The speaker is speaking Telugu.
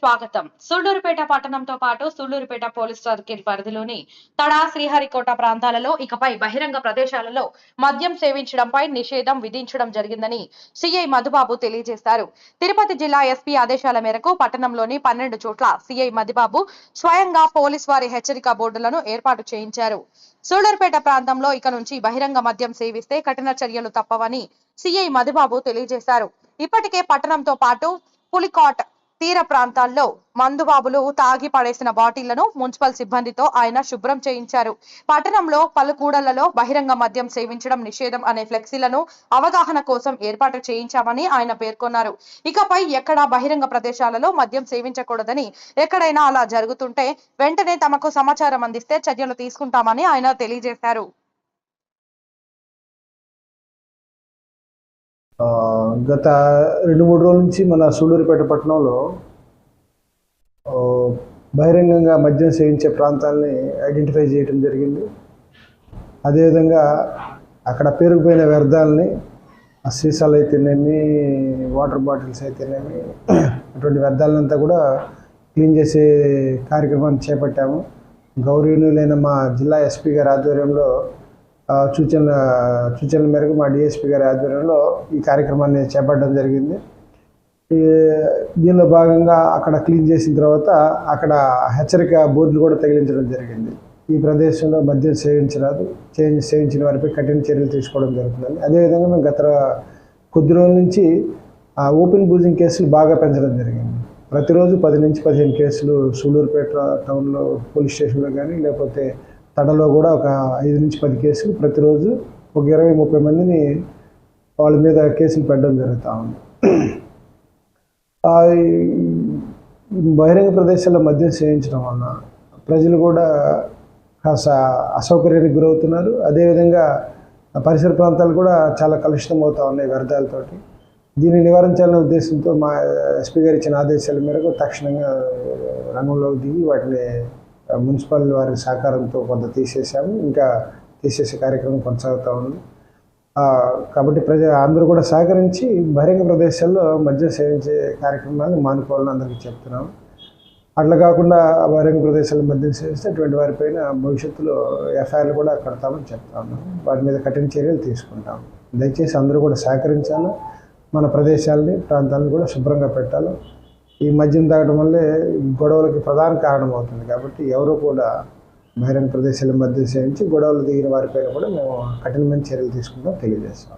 స్వాగతం. సూళ్లూరుపేట పట్టణంతో పాటు సూళ్లూరుపేట పోలీస్ సర్కిల్ పరిధిలోని తడ, శ్రీహరికోట ప్రాంతాలలో ఇకపై బహిరంగ ప్రదేశాలలో మద్యం సేవించడంపై నిషేధం విధించడం జరిగిందని సిఐ మధుబాబు తెలియజేశారు. తిరుపతి జిల్లా ఎస్పీ ఆదేశాల మేరకు పట్టణంలోని 12 చోట్ల సిఐ మధుబాబు స్వయంగా పోలీస్ వారి హెచ్చరిక బోర్డులను ఏర్పాటు చేయించారు. సూళ్లూరుపేట ప్రాంతంలో ఇక నుంచి బహిరంగ మద్యం సేవిస్తే కఠిన చర్యలు తప్పవని సిఐ మధుబాబు తెలియజేశారు. ఇప్పటికే పట్టణంతో పాటు పులికాట్ తీర ప్రాంతాల్లో మందుబాబులు తాగి పడేసిన బాటిళ్లను మున్సిపల్ సిబ్బందితో ఆయన శుభ్రం చేయించారు. పట్టణంలో పలు కూడళ్లలో బహిరంగ మద్యం సేవించడం నిషేధం అనే ఫ్లెక్సీలను అవగాహన కోసం ఏర్పాటు చేయించామని ఆయన పేర్కొన్నారు. ఇకపై ఎక్కడా బహిరంగ ప్రదేశాలలో మద్యం సేవించకూడదని, ఎక్కడైనా అలా జరుగుతుంటే వెంటనే తమకు సమాచారం అందిస్తే చర్యలు తీసుకుంటామని ఆయన తెలియజేశారు. గత 2-3 రోజుల నుంచి మన సూళ్లూరుపేట పట్టణంలో బహిరంగంగా మద్యం సేవించే ప్రాంతాలని ఐడెంటిఫై చేయడం జరిగింది. అదేవిధంగా అక్కడ పేరుకుపోయిన వ్యర్థాలని, సీసాలు అయితేనేమి, వాటర్ బాటిల్స్ అయితేనేమి, అటువంటి వ్యర్థాలంతా కూడా క్లీన్ చేసే కార్యక్రమాన్ని చేపట్టాము. గౌరవనీయులైన మా జిల్లా ఎస్పీ గారి ఆధ్వర్యంలో సూచనల మేరకు మా డిఎస్పీ గారి ఆధ్వర్యంలో ఈ కార్యక్రమాన్ని చేపట్టడం జరిగింది. దీనిలో భాగంగా అక్కడ క్లీన్ చేసిన తర్వాత అక్కడ హెచ్చరిక బోర్డులు కూడా తగిలించడం జరిగింది. ఈ ప్రదేశంలో మద్యం సేవించరాదు, సేవించిన వారిపై కఠిన చర్యలు తీసుకోవడం జరుగుతుందని. అదేవిధంగా మేము గత కొద్ది రోజుల నుంచి ఓపెన్ బూజింగ్ కేసులు బాగా పెంచడం జరిగింది. ప్రతిరోజు 10 నుంచి 15 కేసులు సూళ్లూరుపేట టౌన్లో పోలీస్ స్టేషన్లో కానీ, లేకపోతే తడలో కూడా ఒక 5 నుంచి 10 కేసులు ప్రతిరోజు ఒక 20-30 మందిని వాళ్ళ మీద కేసులు పెట్టడం జరుగుతూ ఉంది. బహిరంగ ప్రదేశాల్లో మద్యం సేవించడం వలన ప్రజలు కూడా కాస్త అసౌకర్యానికి గురవుతున్నారు. అదేవిధంగా పరిసర ప్రాంతాలు కూడా చాలా కలుషితం అవుతూ ఉన్నాయి వ్యర్థాలతోటి. దీన్ని నివారించాలనే ఉద్దేశంతో మా ఎస్పీ గారు ఇచ్చిన ఆదేశాల మేరకు తక్షణంగా రంగంలోకి దిగి వాటిని మున్సిపల్ వారి సహకారంతో కొంత తీసేసాము. ఇంకా తీసేసే కార్యక్రమం కొనసాగుతూ ఉంది. కాబట్టి అందరూ కూడా సహకరించి బహిరంగ ప్రదేశాల్లో మద్యం సేవించే కార్యక్రమాన్ని మానుకోవాలని అందరికీ చెప్తున్నాము. అట్లా కాకుండా బహిరంగ ప్రదేశాల్లో మద్యం సేవిస్తే అటువంటి వారిపైన భవిష్యత్తులో ఎఫ్ఐఆర్లు కూడా కడతామని చెప్తా ఉన్నాము. వాటి మీద కఠిన చర్యలు తీసుకుంటాము. దయచేసి అందరూ కూడా సహకరించాలి. మన ప్రదేశాలని, ప్రాంతాలను కూడా శుభ్రంగా పెట్టాలి. ఈ మద్యం తాగడం వల్లే గొడవలకి ప్రధాన కారణం అవుతుంది. కాబట్టి ఎవరు కూడా బహిరంగ ప్రదేశాల మద్యం సేవించి గొడవలు దిగిన వారిపైన కూడా మేము కఠినమైన చర్యలు తీసుకుంటాం తెలియజేస్తాం.